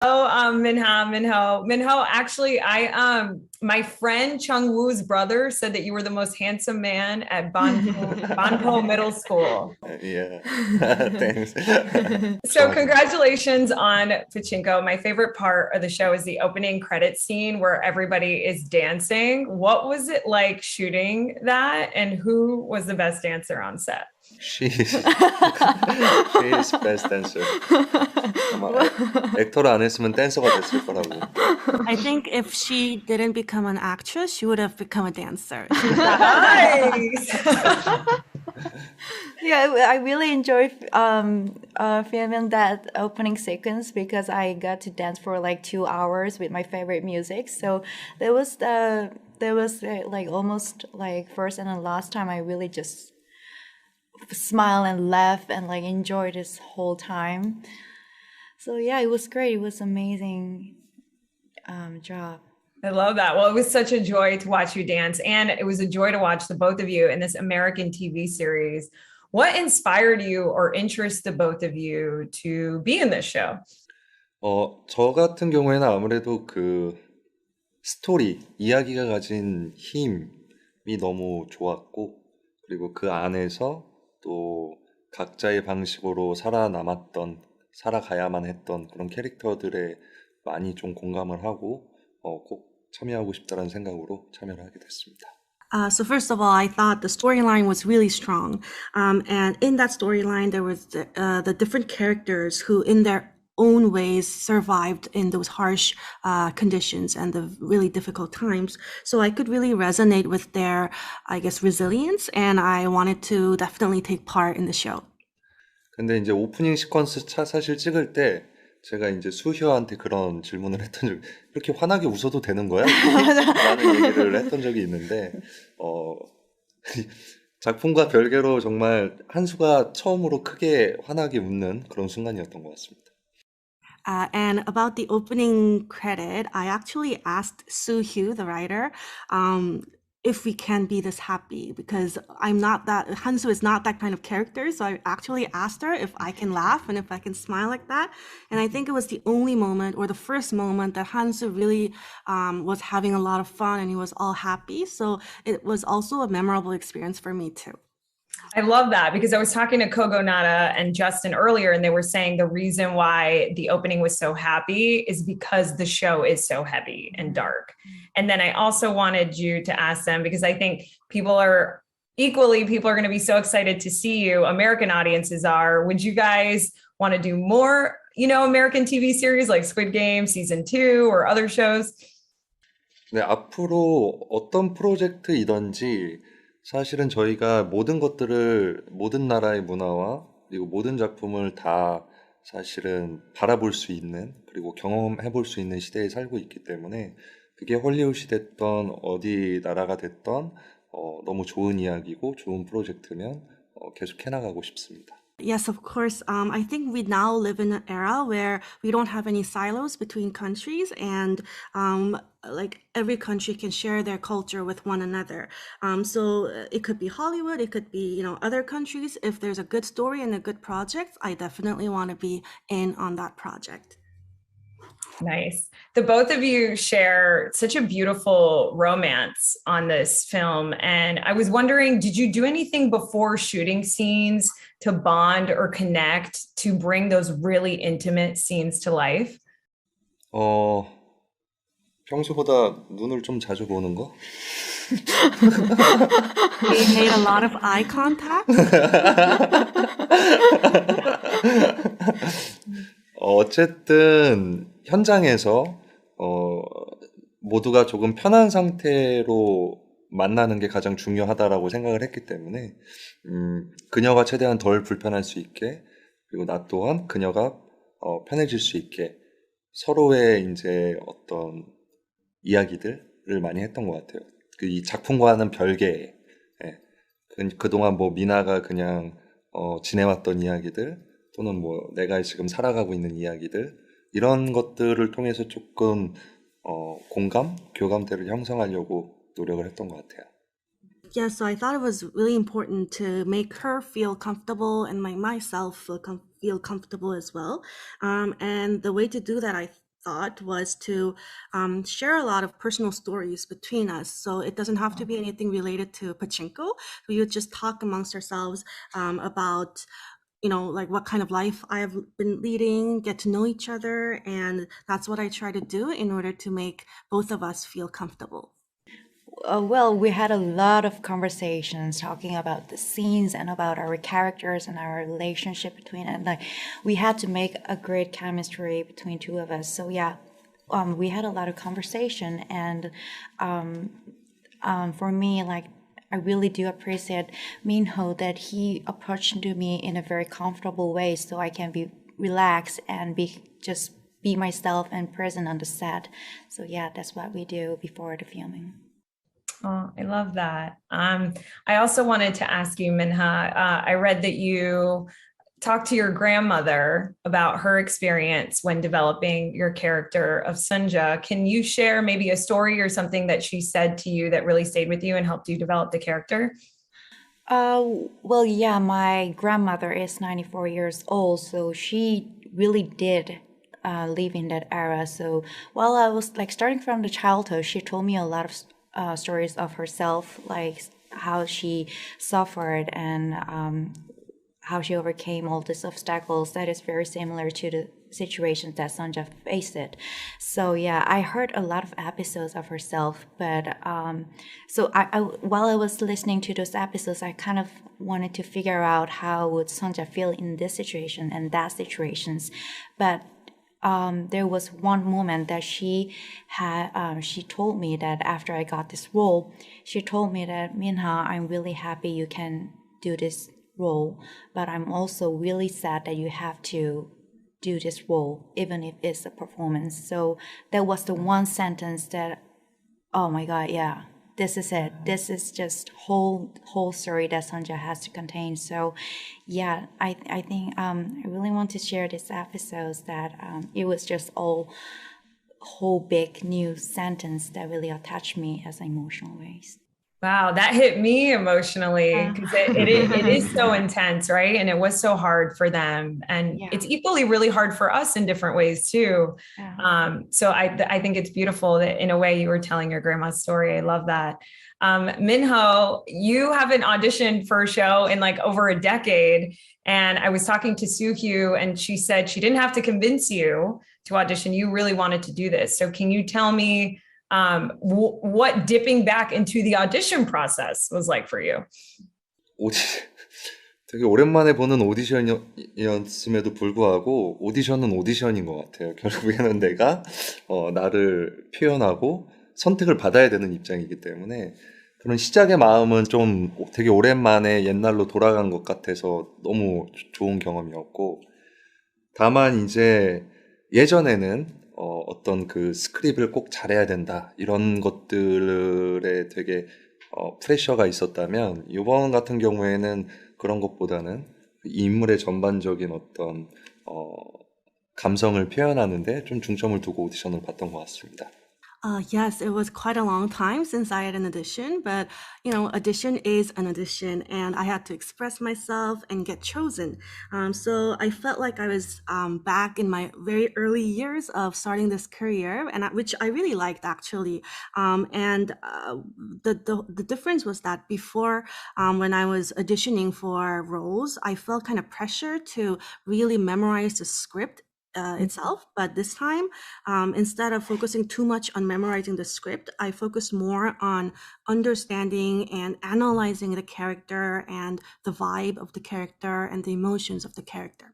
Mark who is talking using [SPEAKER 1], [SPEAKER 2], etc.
[SPEAKER 1] Minho. Actually, my friend Chung Woo's brother said that you were the most handsome man at Banpo Middle School.
[SPEAKER 2] Yeah, thanks.
[SPEAKER 1] So congratulations on Pachinko. My favorite part of the show is the opening credit scene where everybody is dancing. What was it like shooting that, and who was the best dancer on set?
[SPEAKER 2] She's she's best dancer. 아마 액터를 안 했으면 댄서가 됐을 거라고.
[SPEAKER 3] I think if she didn't become an actress, she would have become a dancer.
[SPEAKER 1] Nice.
[SPEAKER 4] Yeah, I really enjoyed filming that opening sequence because I got to dance for like 2 hours with my favorite music. So there was like almost like first and the last time I really just smile and laugh and like enjoy this whole time. So yeah, it was great. It was amazing job.
[SPEAKER 1] I love that. Well, it was such a joy to watch you dance, and it was a joy to watch the both of you in this American TV series. What inspired you or interests the both of you to be in this show?
[SPEAKER 2] 저 같은 경우에는 아무래도 그 스토리, 이야기가 가진 힘이 너무 좋았고, 그리고 그 안에서 또 각자의 방식으로 살아가야만 했던 그런 캐릭터들에 많이 좀 공감을 하고, 꼭 참여하고 싶다라는 생각으로 참여를 하게 됐습니다.
[SPEAKER 3] So first of all, I thought the storyline was really strong. And in that storyline, there was the different characters who in their own ways survived in those harsh conditions and the really difficult times. So I could really resonate with their, I guess, resilience, and I wanted to definitely take part in the show.
[SPEAKER 2] 근데 이제 오프닝 시퀀스 사실 찍을 때 제가 이제 수희한테 그런 질문을 했던 적이, 이렇게 환하게 웃어도 되는 거야? 라는 얘기를 했던 적이 있는데, 작품과 별개로 정말 한수가 처음으로 크게 환하게 웃는 그런 순간이었던 것 같습니다.
[SPEAKER 3] And about the opening credit, I actually asked Soo-hyo, the writer, if we can be this happy, because Hansu is not that kind of character. So I actually asked her if I can laugh and if I can smile like that. And I think it was the only moment or the first moment that Hansu really was having a lot of fun and he was all happy. So it was also a memorable experience for me too.
[SPEAKER 1] I love that because I was talking to Kogo Nada and Justin earlier, and they were saying the reason why the opening was so happy is because the show is so heavy and dark. And then I also wanted you to ask them, because I think people are going to be so excited to see you. American audiences are. Would you guys want to do more, American TV series like Squid Game season 2 or other shows?
[SPEAKER 2] 네, 앞으로 어떤 프로젝트이든지 사실은 저희가 모든 나라의 문화와 그리고 모든 작품을 다 사실은 바라볼 수 있는, 그리고 경험해 볼 수 있는 시대에 살고 있기 때문에 그게 헐리우드이 됐던 어디 나라가 됐던 너무 좋은 이야기고 좋은 프로젝트면 계속 해나가고 싶습니다.
[SPEAKER 3] Yes, of course. I think we now live in an era where we don't have any silos between countries, and like every country can share their culture with one another. So it could be Hollywood, it could be, other countries. If there's a good story and a good project, I definitely want to be in on that project.
[SPEAKER 1] Nice. The both of you share such a beautiful romance on this film. And I was wondering, did you do anything before shooting scenes to bond or connect to bring those really intimate scenes to life?
[SPEAKER 2] 평소보다 눈을 좀 자주 보는 거?
[SPEAKER 3] We made a lot of eye contact.
[SPEAKER 2] 어쨌든 현장에서 모두가 조금 편한 상태로 만나는 게 가장 중요하다라고 생각을 했기 때문에 그녀가 최대한 덜 불편할 수 있게, 그리고 나 또한 그녀가 편해질 수 있게 서로의 이제 어떤 이야기들을 많이 했던 것 같아요. 이 작품과는 별개의, 그동안 뭐 미나가 그냥 지내왔던 이야기들, 또는 뭐 내가 지금 살아가고 있는 이야기들, 이런 것들을 통해서 조금 교감대를 형성하려고 노력을 했던 것 같아요.
[SPEAKER 3] Yeah, so I thought it was really important to make her feel comfortable and myself feel comfortable as well. And the way to do that, I thought was to share a lot of personal stories between us. So it doesn't have to be anything related to pachinko. We would just talk amongst ourselves about, like what kind of life I have been leading, get to know each other. And that's what I try to do in order to make both of us feel comfortable.
[SPEAKER 4] Well, we had a lot of conversations talking about the scenes and about our characters and our relationship between it. Like, we had to make a great chemistry between two of us. So yeah, we had a lot of conversation, and for me, like, I really do appreciate Minho that he approached to me in a very comfortable way, so I can be relaxed and be myself and present on the set. So yeah, that's what we do before the filming.
[SPEAKER 1] Oh, I love that. I also wanted to ask you, Minha, I read that you talked to your grandmother about her experience when developing your character of Sunja. Can you share maybe a story or something that she said to you that really stayed with you and helped you develop the character?
[SPEAKER 4] Well, yeah, my grandmother is 94 years old, so she really did live in that era. So while I was like starting from the childhood, she told me a lot of stories of herself, like how she suffered and how she overcame all these obstacles. That is very similar to the situations that Sonja faced. So yeah, I heard a lot of episodes of herself, but so I while I was listening to those episodes, I kind of wanted to figure out how would Sonja feel in this situation and that situations, but there was one moment that she had. She told me that after I got this role, she told me that, Minha, I'm really happy you can do this role, but I'm also really sad that you have to do this role, even if it's a performance. So that was the one sentence that, oh my God, yeah, this is it. This is just whole story that Sonja has to contain. So yeah, I think I really want to share this episode that it was just whole big new sentence that really attached me as emotional ways.
[SPEAKER 1] Wow, that hit me emotionally because it is so intense, right? And it was so hard for them. And
[SPEAKER 4] Yeah.
[SPEAKER 1] it's equally really hard for us in different ways too.
[SPEAKER 4] Yeah.
[SPEAKER 1] So I think it's beautiful that in a way you were telling your grandma's story. I love that. Minho, you haven't auditioned for a show in like over a decade. And I was talking to Soo-hyo and she said she didn't have to convince you to audition. You really wanted to do this. So can you tell me what dipping back into the audition process was like for you?
[SPEAKER 2] 되게 오랜만에 보는 오디션이었음에도 불구하고 오디션은 오디션인 것 같아요. 결국에는 내가 나를 표현하고 선택을 받아야 되는 입장이기 때문에 그런 시작의 마음은 좀 되게 오랜만에 옛날로 돌아간 것 같아서 너무 좋은 경험이었고, 다만 이제 예전에는 어떤 그 스크립을 꼭 잘해야 된다 이런 것들에 되게 프레셔가 있었다면, 이번 같은 경우에는 그런 것보다는 이 인물의 전반적인 어떤 감성을 표현하는데 좀 중점을 두고 오디션을 봤던 것 같습니다.
[SPEAKER 3] Yes, it was quite a long time since I had an audition, but audition is an audition, and I had to express myself and get chosen. So I felt like I was back in my very early years of starting this career, and which I really liked actually. And the difference was that before, when I was auditioning for roles, I felt kind of pressure to really memorize the script itself, but this time, instead of focusing too much on memorizing the script, I focused more on understanding and analyzing the character and the vibe of the character and the emotions of the character.